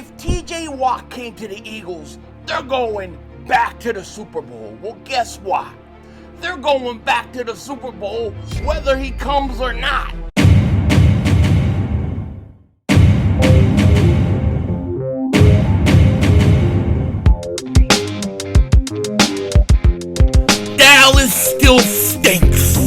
if TJ Watt came to the Eagles, they're going back to the Super Bowl. Well, guess what? They're going back to the Super Bowl whether he comes or not. Dallas still stinks.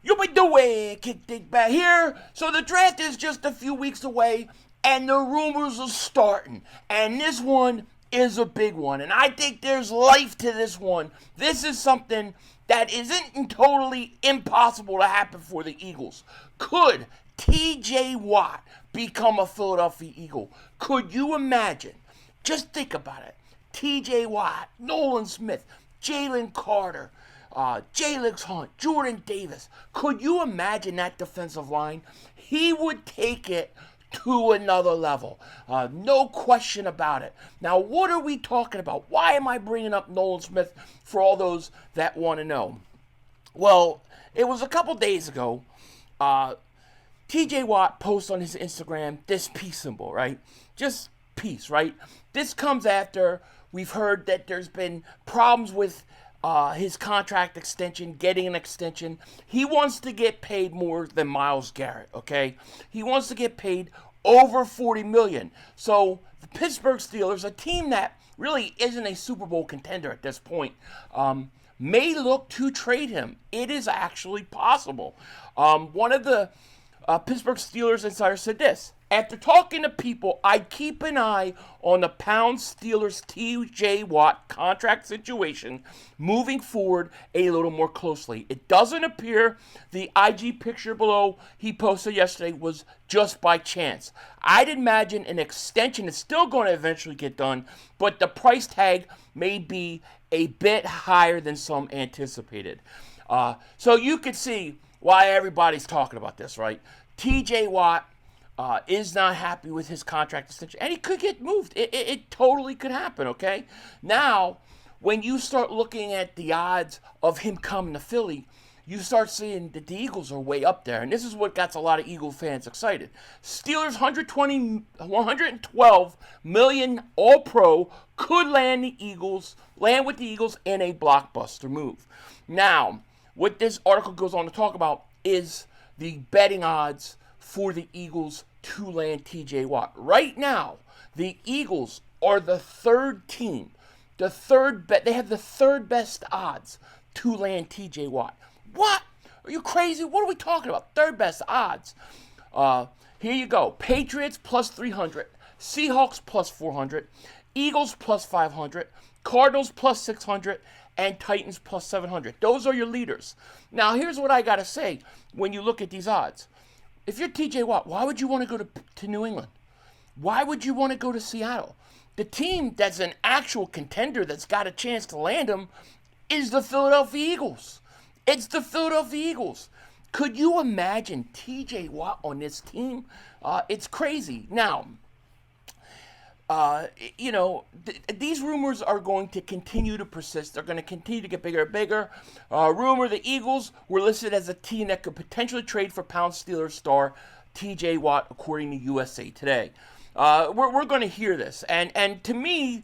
You been doing Kick Dingbat here. So the draft is just a few weeks away, and the rumors are starting. And this one is a big one, and I think there's life to this one. This is something that isn't totally impossible to happen for the Eagles. Could TJ Watt become a Philadelphia Eagle? Could you imagine? Just think about it. TJ Watt, Nolan Smith, Jalen Carter, Jalix Hunt, Jordan Davis. Could you imagine that defensive line? He would take it to another level. No question about it. Now, what are we talking about? Why am I bringing up Nolan Smith for all those that want to know? Well, it was a couple days ago. TJ Watt posts on his Instagram this peace symbol, right? Just peace, right? This comes after we've heard that there's been problems with his contract extension, getting an extension. He wants to get paid more than Myles Garrett, okay? He wants to get paid over $40 million. So the Pittsburgh Steelers, a team that really isn't a Super Bowl contender at this point, may look to trade him. It is actually possible. One of the Pittsburgh Steelers insiders said this: after talking to people, I keep an eye on the Pound Steelers TJ Watt contract situation moving forward a little more closely. It doesn't appear the IG picture below he posted yesterday was just by chance. I'd imagine an extension is still going to eventually get done, but the price tag may be a bit higher than some anticipated. So you could see why everybody's talking about this, right? TJ Watt is not happy with his contract extension, and he could get moved. It totally could happen, okay? Now, when you start looking at the odds of him coming to Philly, you start seeing that the Eagles are way up there, and this is what gets a lot of Eagle fans excited. Steelers 112 million All-Pro could land with the Eagles in a blockbuster move. Now, what this article goes on to talk about is the betting odds for the Eagles to land TJ Watt. Right now, the Eagles are the third team. They have the third best odds to land TJ Watt. What? Are you crazy? What are we talking about? Third best odds. Here you go. Patriots plus 300. Seahawks plus 400. Eagles plus 500. Cardinals plus 600. And Titans plus 700. Those are your leaders. Now, here's what I got to say when you look at these odds. If you're TJ Watt, why would you want to go to New England? Why would you want to go to Seattle? The team that's an actual contender that's got a chance to land him is the Philadelphia Eagles. It's the Philadelphia Eagles. Could you imagine TJ Watt on this team? It's crazy. Now, these rumors are going to continue to persist. They're going to continue to get bigger and bigger. Rumor the Eagles were listed as a team that could potentially trade for Pound Steelers star TJ Watt, according to USA Today. We're going to hear this. And to me,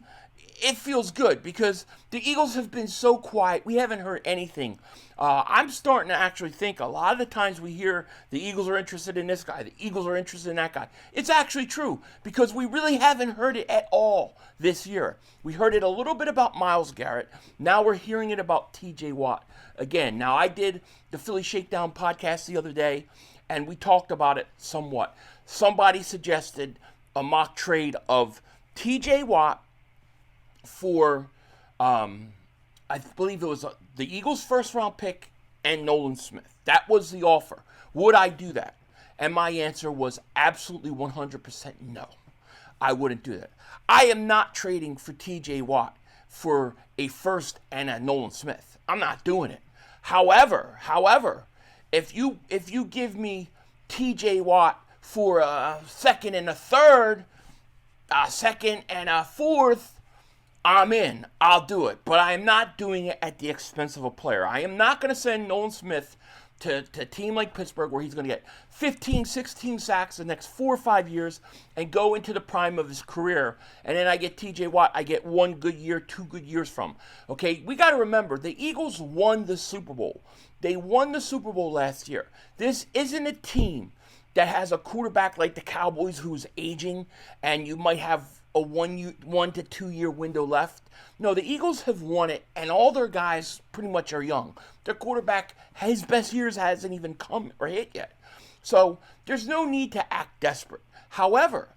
it feels good because the Eagles have been so quiet. We haven't heard anything. I'm starting to actually think a lot of the times we hear the Eagles are interested in this guy, the Eagles are interested in that guy. It's actually true because we really haven't heard it at all this year. We heard it a little bit about Myles Garrett. Now we're hearing it about TJ Watt again. Now, I did the Philly Shakedown podcast the other day, and we talked about it somewhat. Somebody suggested a mock trade of TJ Watt for, I believe it was the Eagles' first-round pick and Nolan Smith. That was the offer. Would I do that? And my answer was absolutely 100% no. I wouldn't do that. I am not trading for TJ Watt for a first and a Nolan Smith. I'm not doing it. However, if you give me TJ Watt for a second and a third, a second and a fourth, I'm in. I'll do it. But I am not doing it at the expense of a player. I am not going to send Nolan Smith to a team like Pittsburgh where he's going to get 15, 16 sacks the next 4 or 5 years and go into the prime of his career. And then I get TJ Watt, I get 1 good year, 2 good years from. Okay, we got to remember, the Eagles won the Super Bowl. They won the Super Bowl last year. This isn't a team that has a quarterback like the Cowboys who's aging and you might have a 1 to 2 year window left. No, the Eagles have won it, and all their guys pretty much are young. Their quarterback, his best years hasn't even come or hit yet. So there's no need to act desperate. However,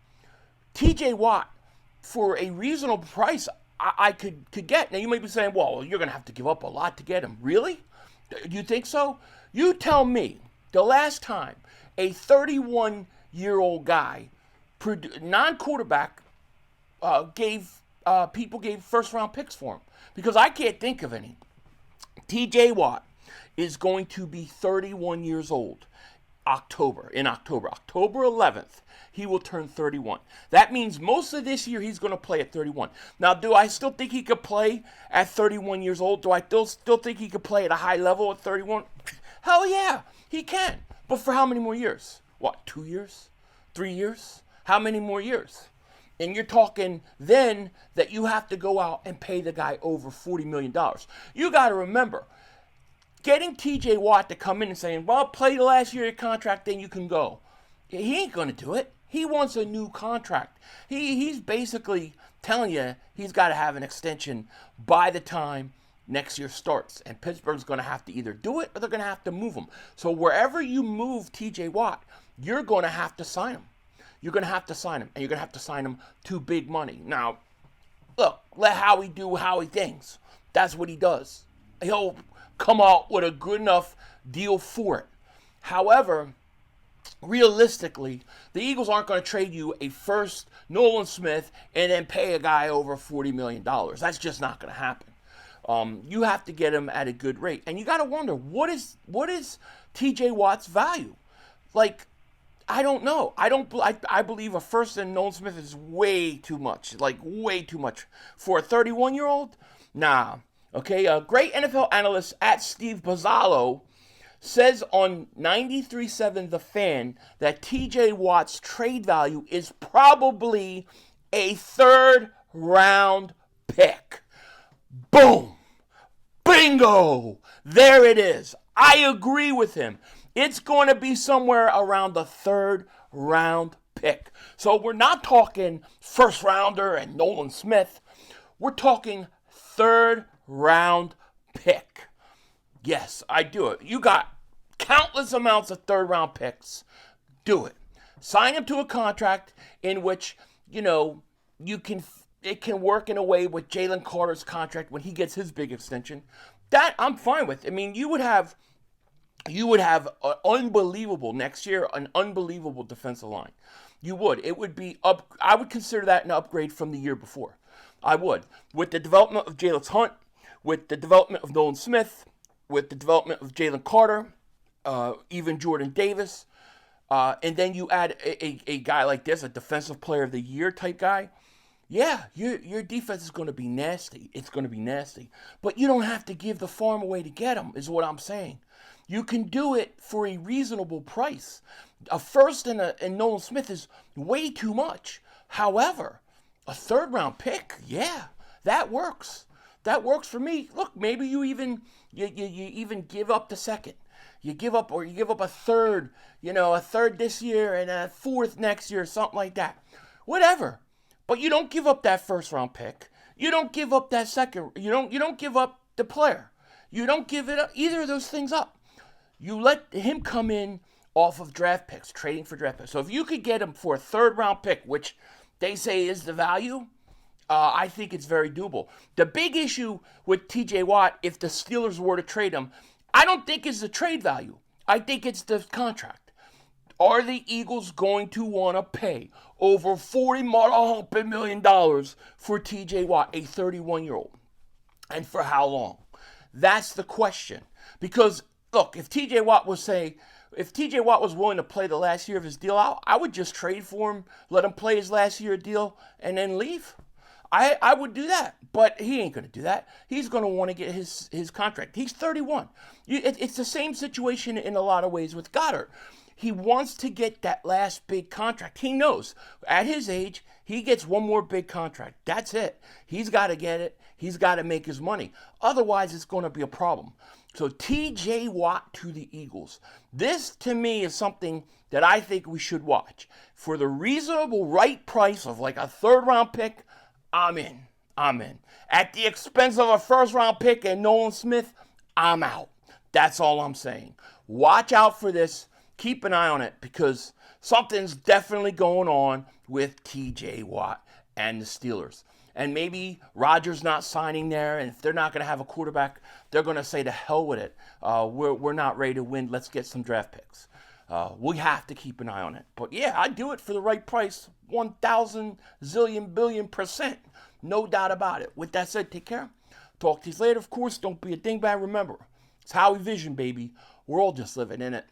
TJ Watt, for a reasonable price, I could get. Now, you might be saying, well, you're going to have to give up a lot to get him. Really? Do you think so? You tell me the last time a 31-year-old guy, non-quarterback, people gave first-round picks for him, because I can't think of any. TJ Watt is going to be 31 years old October 11th. He will turn 31. That means most of this year he's going to play at 31. Now, do I still think he could play at 31 years old? Do I still think he could play at a high level at 31? Hell yeah, he can. But for how many more years? What, 2 years? 3 years? How many more years? And you're talking then that you have to go out and pay the guy over $40 million. You got to remember, getting TJ Watt to come in and saying, well, play the last year of your contract, then you can go. He ain't going to do it. He wants a new contract. He's basically telling you he's got to have an extension by the time next year starts. And Pittsburgh's going to have to either do it or they're going to have to move him. So wherever you move TJ Watt, you're going to have to sign him. You're going to have to sign him, and you're going to have to sign him to big money. Now, look, let Howie do Howie things. That's what he does. He'll come out with a good enough deal for it. However, realistically, the Eagles aren't going to trade you a first Nolan Smith and then pay a guy over $40 million. That's just not going to happen. You have to get him at a good rate. And you got to wonder, what is TJ Watt's value? Like, I don't know. I believe a first and Nolan Smith is way too much. Like, way too much. For a 31-year-old? Nah. Okay, a great NFL analyst at Steve Bozzalo says on 93.7 The Fan that TJ Watt's trade value is probably a third-round pick. Boom! Bingo! There it is. I agree with him. It's going to be somewhere around the third-round pick. So we're not talking first-rounder and Nolan Smith. We're talking third-round pick. Yes, I do it. You got countless amounts of third-round picks. Do it. Sign him to a contract in which, it can work in a way with Jalen Carter's contract when he gets his big extension. That I'm fine with. I mean, you would have an unbelievable next year, an unbelievable defensive line. You would. It would be up. I would consider that an upgrade from the year before. I would. With the development of Jalen Hunt, with the development of Nolan Smith, with the development of Jalen Carter, even Jordan Davis, and then you add a guy like this, a defensive player of the year type guy. Yeah, your defense is going to be nasty. It's going to be nasty. But you don't have to give the farm away to get him, is what I'm saying. You can do it for a reasonable price. A first and Nolan Smith is way too much. However, a third-round pick, yeah, that works. That works for me. Look, maybe you even give up the second. You give up a third, a third this year and a fourth next year, something like that. Whatever. But you don't give up that first-round pick. You don't give up that second. You don't give up the player. You don't give it up, either of those things up. You let him come in off of draft picks, trading for draft picks. So if you could get him for a third-round pick, which they say is the value, I think it's very doable. The big issue with TJ Watt, if the Steelers were to trade him, I don't think it's the trade value. I think it's the contract. Are the Eagles going to want to pay over $40 million for TJ Watt, a 31-year-old? And for how long? That's the question. Because, look, if TJ Watt was willing to play the last year of his deal out, I would just trade for him, let him play his last year deal, and then leave. I would do that, but he ain't going to do that. He's going to want to get his contract. He's 31. It's the same situation in a lot of ways with Goddard. He wants to get that last big contract. He knows at his age, he gets one more big contract. That's it. He's got to get it. He's got to make his money. Otherwise, it's going to be a problem. So TJ Watt to the Eagles. This, to me, is something that I think we should watch. For the reasonable right price of like a third-round pick, I'm in. At the expense of a first-round pick and Nolan Smith, I'm out. That's all I'm saying. Watch out for this. Keep an eye on it because something's definitely going on with TJ Watt and the Steelers. And maybe Rodgers not signing there, and if they're not going to have a quarterback, they're going to say to hell with it. We're not ready to win. Let's get some draft picks. We have to keep an eye on it. But yeah, I'd do it for the right price, 1,000 zillion billion %. No doubt about it. With that said, take care. Talk to you later. Of course, don't be a dingbat. Remember, it's Howie Vision, baby. We're all just living in it.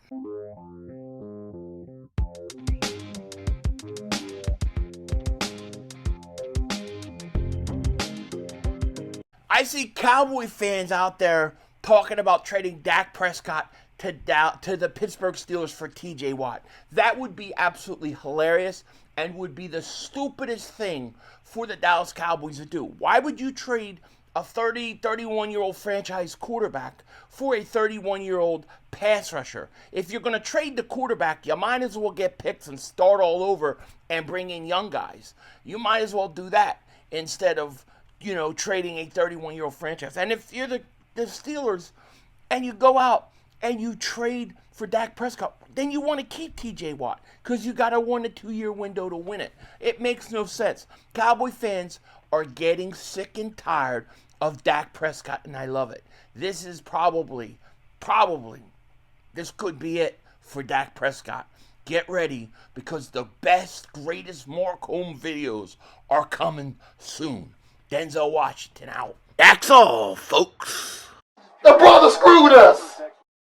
I see Cowboy fans out there talking about trading Dak Prescott to the Pittsburgh Steelers for TJ Watt. That would be absolutely hilarious and would be the stupidest thing for the Dallas Cowboys to do. Why would you trade a 31-year-old franchise quarterback for a 31-year-old pass rusher? If you're going to trade the quarterback, you might as well get picks and start all over and bring in young guys. You might as well do that instead of, trading a 31-year-old franchise. And if you're the Steelers and you go out and you trade for Dak Prescott, then you want to keep TJ Watt because you got a 1 to 2 year window to win it. It makes no sense. Cowboy fans are getting sick and tired of Dak Prescott, and I love it. This is probably, this could be it for Dak Prescott. Get ready because the best, greatest Mark Home videos are coming soon. Denzel Washington out. That's all, folks. The brother screwed us.